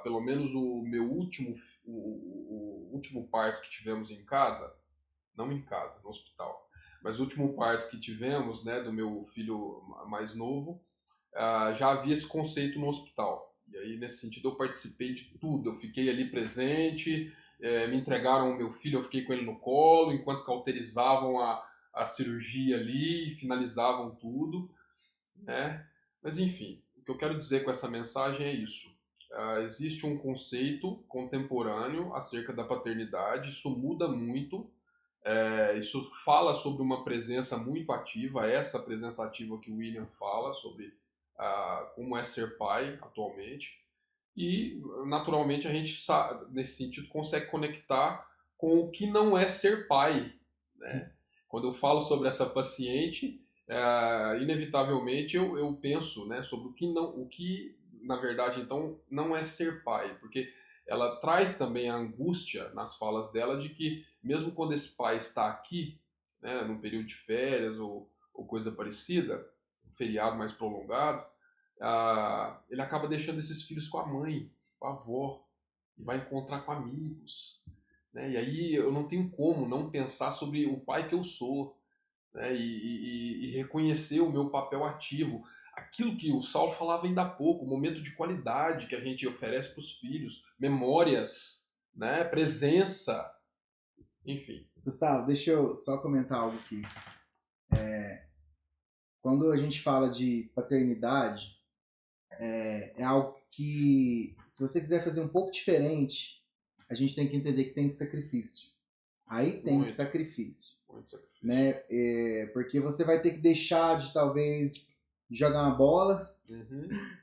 Pelo menos o meu o último parto que tivemos em casa, não em casa, no hospital, mas o último parto que tivemos, né, do meu filho mais novo, já havia esse conceito no hospital. E aí, nesse sentido, eu participei de tudo. Eu fiquei ali presente, me entregaram o meu filho, eu fiquei com ele no colo, enquanto cauterizavam a cirurgia ali e finalizavam tudo, né? Mas, enfim, o que eu quero dizer com essa mensagem é isso. Existe um conceito contemporâneo acerca da paternidade, isso muda muito, isso fala sobre uma presença muito ativa, essa presença ativa que o William fala sobre como é ser pai atualmente. E, naturalmente, a gente, nesse sentido, consegue conectar com o que não é ser pai. Né? Quando eu falo sobre essa paciente, inevitavelmente eu penso, né, sobre o que, na verdade, então, não é ser pai. Porque ela traz também a angústia nas falas dela de que, mesmo quando esse pai está aqui, né, num período de férias ou coisa parecida, um feriado mais prolongado, ele acaba deixando esses filhos com a mãe, com a avó, e vai encontrar com amigos. Né? E aí eu não tenho como não pensar sobre o pai que eu sou, né? E reconhecer o meu papel ativo. Aquilo que o Saulo falava ainda há pouco, o momento de qualidade que a gente oferece para os filhos, memórias, né? Presença, enfim. Gustavo, deixa eu só comentar algo aqui. Quando a gente fala de paternidade, é algo que, se você quiser fazer um pouco diferente, a gente tem que entender que tem sacrifício. Aí tem Muito. sacrifício. Muito sacrifício. Né? Porque você vai ter que deixar de, talvez, jogar uma bola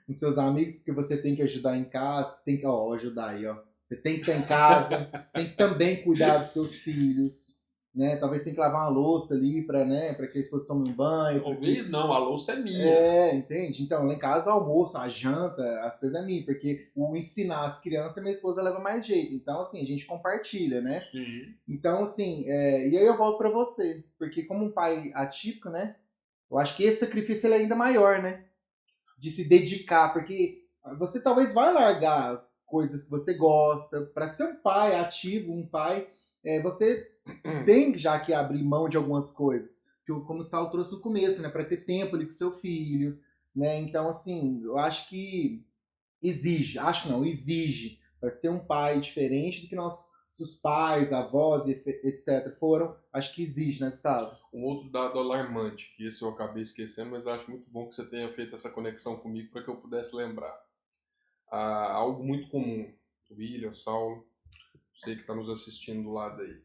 com seus amigos, porque você tem que ajudar em casa, você tem que ajudar aí, ó. Você tem que estar em casa, tem que também cuidar dos seus filhos, né? Talvez tem que lavar uma louça ali para, né, para que a esposa tome um banho. Talvez não, a louça é minha. Entende? Então, lá em casa o almoço, a janta, as coisas é minha, porque o ensinar as crianças, minha esposa leva mais jeito. Então, assim, a gente compartilha, né? Sim. Então, assim, e aí eu volto para você, porque como um pai atípico, né? Eu acho que esse sacrifício ele é ainda maior, né? De se dedicar, porque você talvez vai largar coisas que você gosta. Para ser um pai ativo, um pai, você tem já que abrir mão de algumas coisas. Como o Saulo trouxe no começo, né? Para ter tempo ali com seu filho, né? Então, assim, eu acho que exige para ser um pai diferente do que nossos pais, avós, etc. foram, acho que exige, né, Gustavo? Um outro dado alarmante, que esse eu acabei esquecendo, mas acho muito bom que você tenha feito essa conexão comigo para que eu pudesse lembrar. Algo muito comum, William, Saulo, você que está nos assistindo do lado aí.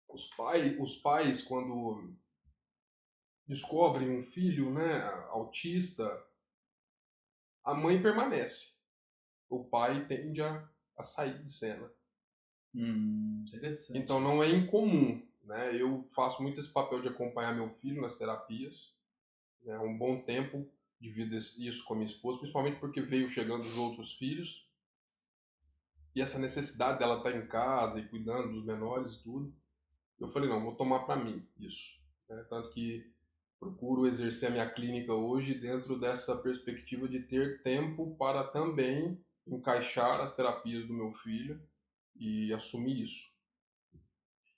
Os pais, quando descobrem um filho, né, autista, a mãe permanece. O pai tende a sair de cena. Interessante. Então não é incomum, né? Eu faço muito esse papel de acompanhar meu filho nas terapias, né? Há um bom tempo divido isso com a minha esposa, principalmente porque veio chegando os outros filhos e essa necessidade dela estar em casa e cuidando dos menores e tudo. Eu falei, não, vou tomar para mim isso, né? Tanto que procuro exercer a minha clínica hoje dentro dessa perspectiva de ter tempo para também encaixar as terapias do meu filho e assumir isso.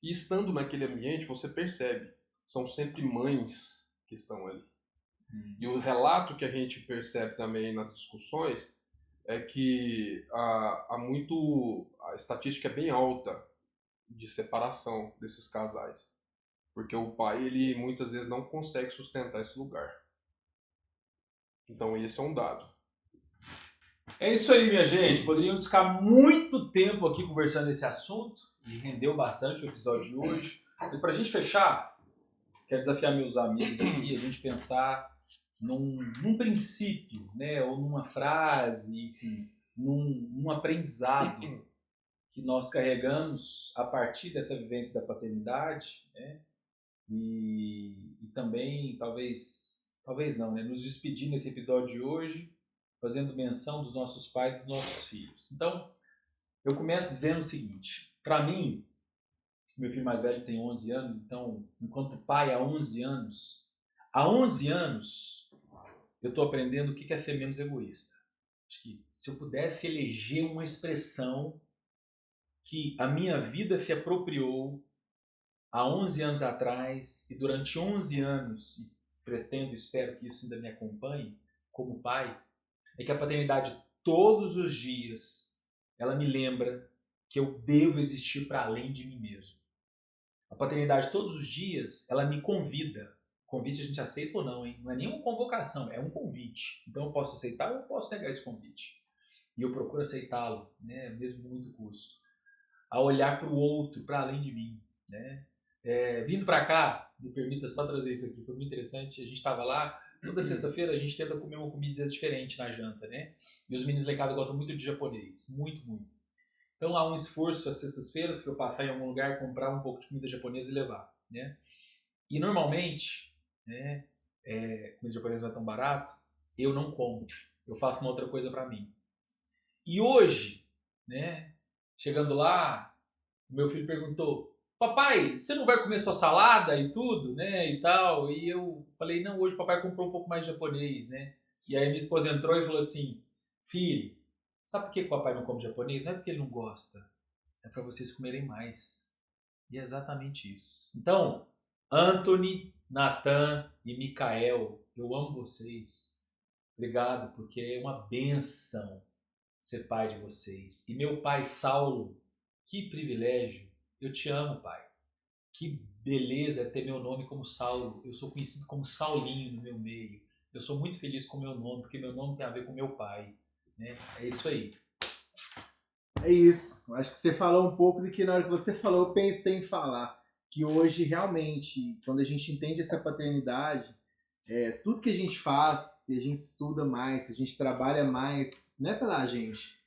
E estando naquele ambiente, você percebe, são sempre mães que estão ali. E o relato que a gente percebe também nas discussões é que a estatística é bem alta de separação desses casais. Porque o pai, ele muitas vezes não consegue sustentar esse lugar. Então esse é um dado. É isso aí, minha gente. Poderíamos ficar muito tempo aqui conversando nesse assunto e rendeu bastante o episódio de hoje. Mas para a gente fechar, quero desafiar meus amigos aqui a gente pensar num princípio, né, ou numa frase, enfim, num aprendizado que nós carregamos a partir dessa vivência da paternidade, né, e também, talvez não, né, nos despedir nesse episódio de hoje, fazendo menção dos nossos pais e dos nossos filhos. Então, eu começo dizendo o seguinte, para mim, meu filho mais velho tem 11 anos, então, enquanto pai há 11 anos, eu estou aprendendo o que é ser menos egoísta. Acho que se eu pudesse eleger uma expressão que a minha vida se apropriou há 11 anos atrás e durante 11 anos, e pretendo, espero que isso ainda me acompanhe como pai, é que a paternidade todos os dias, ela me lembra que eu devo existir para além de mim mesmo. A paternidade todos os dias, ela me convida. Convite a gente aceita ou não, hein? Não é nenhuma convocação, é um convite. Então eu posso aceitar ou eu posso negar esse convite. E eu procuro aceitá-lo, né? Mesmo com muito custo. A olhar para o outro, para além de mim, né? Vindo para cá, me permita só trazer isso aqui, foi muito interessante. A gente estava lá, toda sexta-feira a gente tenta comer uma comida diferente na janta, né? E os meninos lá em casa gostam muito de japonês, muito, muito. Então há um esforço às sextas-feiras para eu passar em algum lugar, comprar um pouco de comida japonesa e levar, né? E normalmente, né, comida japonesa não é tão barato, eu não como. Eu faço uma outra coisa para mim. E hoje, né, chegando lá, o meu filho perguntou: papai, você não vai comer sua salada e tudo, né, e tal? E eu falei: não, hoje o papai comprou um pouco mais de japonês, né? E aí minha esposa entrou e falou assim: filho, sabe por que o papai não come japonês? Não é porque ele não gosta, é para vocês comerem mais. E é exatamente isso. Então, Anthony, Natan e Micael, eu amo vocês. Obrigado, porque é uma bênção ser pai de vocês. E meu pai Saulo, que privilégio. Eu te amo, pai. Que beleza é ter meu nome como Saulo. Eu sou conhecido como Saulinho no meu meio. Eu sou muito feliz com o meu nome, porque meu nome tem a ver com meu pai. Né? É isso aí. É isso. Acho que você falou um pouco do que na hora que você falou eu pensei em falar. Que hoje, realmente, quando a gente entende essa paternidade, tudo que a gente faz, se a gente estuda mais, se a gente trabalha mais, não é pela gente,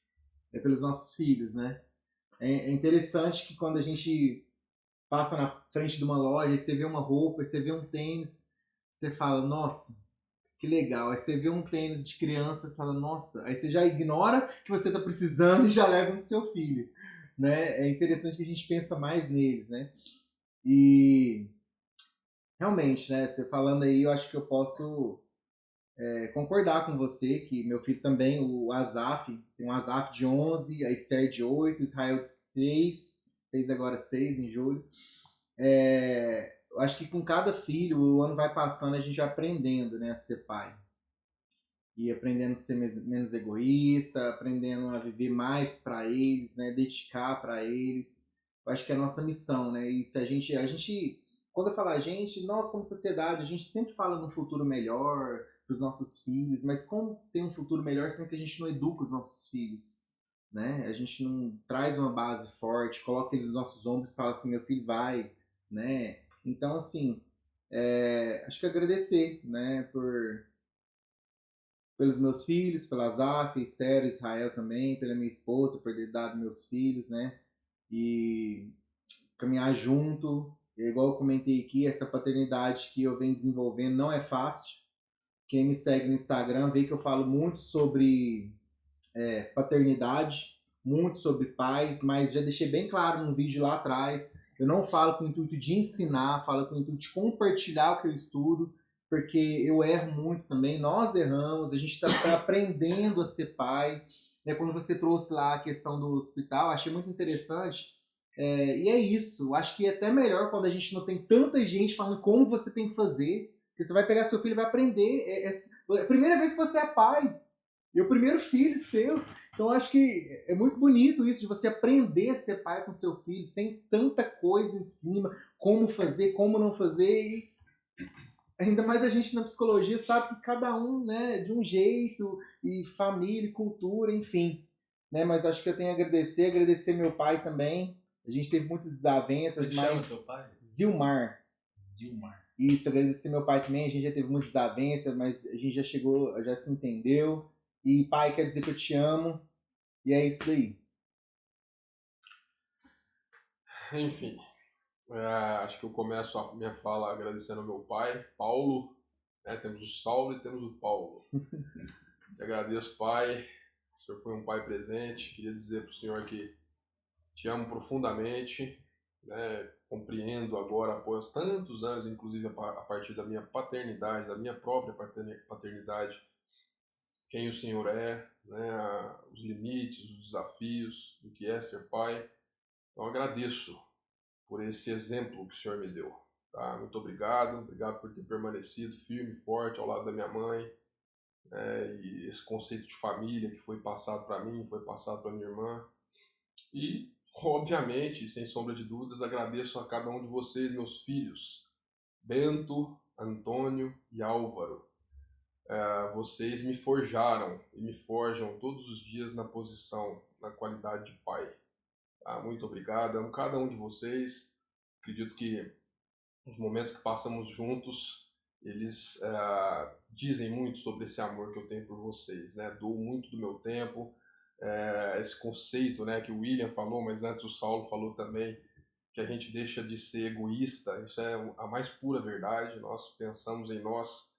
é pelos nossos filhos, né? É interessante que quando a gente passa na frente de uma loja e você vê uma roupa, e você vê um tênis, você fala, nossa, que legal. Aí você vê um tênis de criança, você fala, nossa. Aí você já ignora que você está precisando e já leva pro seu filho, né? É interessante que a gente pensa mais neles, né? E realmente, né? Você falando aí, eu acho que eu posso concordar com você que meu filho também, o Azaf, tem um Azaf de 11, a Esther de 8, Israel de 6, fez agora 6 em julho. Eu acho que com cada filho, o ano vai passando, a gente vai aprendendo, né, a ser pai. E aprendendo a ser menos egoísta, aprendendo a viver mais para eles, né, dedicar para eles. Eu acho que é a nossa missão, né? E se a gente, quando eu falo a gente, nós como sociedade, a gente sempre fala num futuro melhor para os nossos filhos, mas como ter um futuro melhor sendo que a gente não educa os nossos filhos, né? A gente não traz uma base forte, coloca eles nos nossos ombros e fala assim, meu filho vai, né? Então, assim, acho que agradecer, né, pelos meus filhos, pela Zaf, Esther, Israel também, pela minha esposa, por ter dado meus filhos, né? E caminhar junto, igual eu comentei aqui, essa paternidade que eu venho desenvolvendo não é fácil. Quem me segue no Instagram vê que eu falo muito sobre paternidade, muito sobre pais, mas já deixei bem claro no vídeo lá atrás, eu não falo com o intuito de ensinar, falo com o intuito de compartilhar o que eu estudo, porque eu erro muito também, nós erramos, a gente está aprendendo a ser pai. Quando você trouxe lá a questão do hospital, achei muito interessante, e é isso, eu acho que é até melhor quando a gente não tem tanta gente falando como você tem que fazer, porque você vai pegar seu filho e vai aprender, é a primeira vez que você é pai, e o primeiro filho seu. Então, acho que é muito bonito isso, de você aprender a ser pai com seu filho, sem tanta coisa em cima, como fazer, como não fazer. E ainda mais a gente na psicologia sabe que cada um, né, de um jeito, e família, cultura, enfim. Né? Mas acho que eu tenho a agradecer meu pai também. A gente teve muitas desavenças, Como chama mas... seu pai? Zilmar. Zilmar. Isso, agradecer meu pai também. A gente já teve muitas desavenças, mas a gente já chegou, já se entendeu. E pai quer dizer que eu te amo. E é isso daí. Enfim, acho que eu começo a minha fala agradecendo ao meu pai, Paulo. Temos o Saulo e temos o Paulo. Te agradeço, pai. O senhor foi um pai presente. Queria dizer para o senhor que te amo profundamente. Compreendo agora, após tantos anos, inclusive a partir da minha paternidade, da minha própria paternidade, quem o senhor é, os limites, os desafios do que é ser pai. Então agradeço por esse exemplo que o senhor me deu. Tá? Muito obrigado por ter permanecido firme e forte ao lado da minha mãe, e esse conceito de família que foi passado para mim, foi passado para minha irmã. E, obviamente, sem sombra de dúvidas, agradeço a cada um de vocês, meus filhos, Bento, Antônio e Álvaro. Vocês me forjaram e me forjam todos os dias na posição, na qualidade de pai. Tá? Muito obrigado, amo cada um de vocês. Acredito que os momentos que passamos juntos, eles dizem muito sobre esse amor que eu tenho por vocês. Dou muito do meu tempo, esse conceito, que o William falou, mas antes o Saulo falou também, que a gente deixa de ser egoísta. Isso é a mais pura verdade. Nós pensamos em nós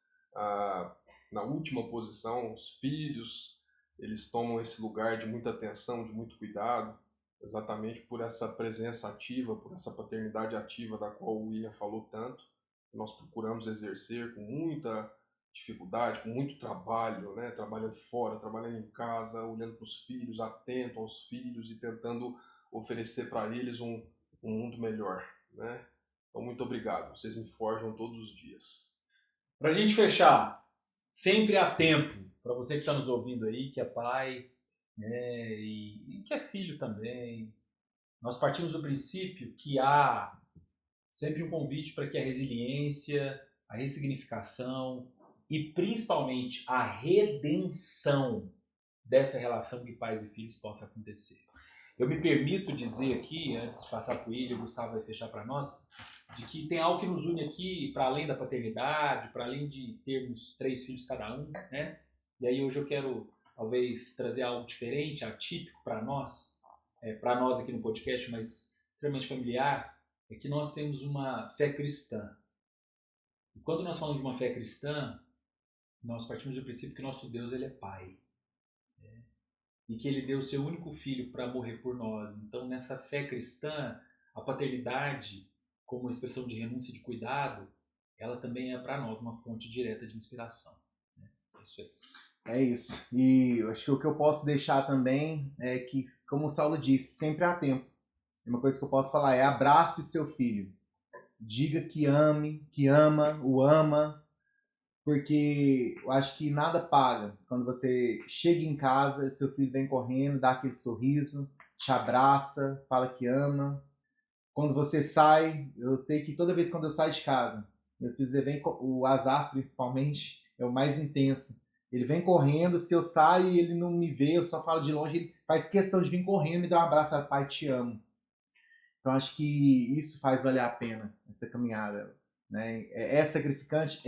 na última posição. Os filhos, eles tomam esse lugar de muita atenção, de muito cuidado, exatamente por essa presença ativa, por essa paternidade ativa da qual o William falou tanto. Nós procuramos exercer com muita dificuldade, com muito trabalho, trabalhando fora, trabalhando em casa, olhando para os filhos, atento aos filhos e tentando oferecer para eles um mundo melhor. Então, muito obrigado. Vocês me forjam todos os dias. Para a gente fechar, sempre há tempo, para você que está nos ouvindo aí, que é pai, e que é filho também. Nós partimos do princípio que há sempre um convite para que a resiliência, a ressignificação e principalmente a redenção dessa relação de pais e filhos possa acontecer. Eu me permito dizer aqui, antes de passar para o William, o Gustavo vai fechar para nós, de que tem algo que nos une aqui, para além da paternidade, para além de termos 3 filhos cada um, E aí hoje eu quero, talvez, trazer algo diferente, atípico para nós aqui no podcast, mas extremamente familiar, é que nós temos uma fé cristã. E quando nós falamos de uma fé cristã, nós partimos do princípio que nosso Deus ele é Pai. E que ele deu o seu único filho para morrer por nós. Então, nessa fé cristã, a paternidade, como uma expressão de renúncia e de cuidado, ela também é para nós uma fonte direta de inspiração. É isso aí. É isso. E eu acho que o que eu posso deixar também é que, como o Saulo disse, sempre há tempo. Uma coisa que eu posso falar é abrace o seu filho. Diga que ame, que ama, o ama, porque eu acho que nada paga. Quando você chega em casa, seu filho vem correndo, dá aquele sorriso, te abraça, fala que ama. Quando você sai, eu sei que toda vez quando eu saio de casa, meus filhos vêm, o Azar principalmente, é o mais intenso. Ele vem correndo, se eu saio e ele não me vê, eu só falo de longe, ele faz questão de vir correndo e me dar um abraço, pai, te amo. Então acho que isso faz valer a pena, essa caminhada. É sacrificante?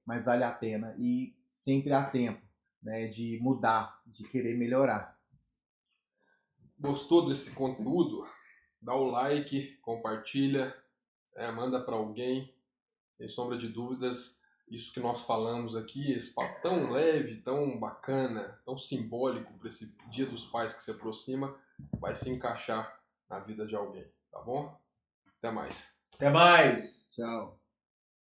Mas vale a pena. E sempre há tempo de mudar, de querer melhorar. Gostou desse conteúdo? Dá o like, compartilha, manda para alguém, sem sombra de dúvidas. Isso que nós falamos aqui, esse papo tão leve, tão bacana, tão simbólico para esse Dia dos Pais que se aproxima, vai se encaixar na vida de alguém, tá bom? Até mais. Até mais! Tchau.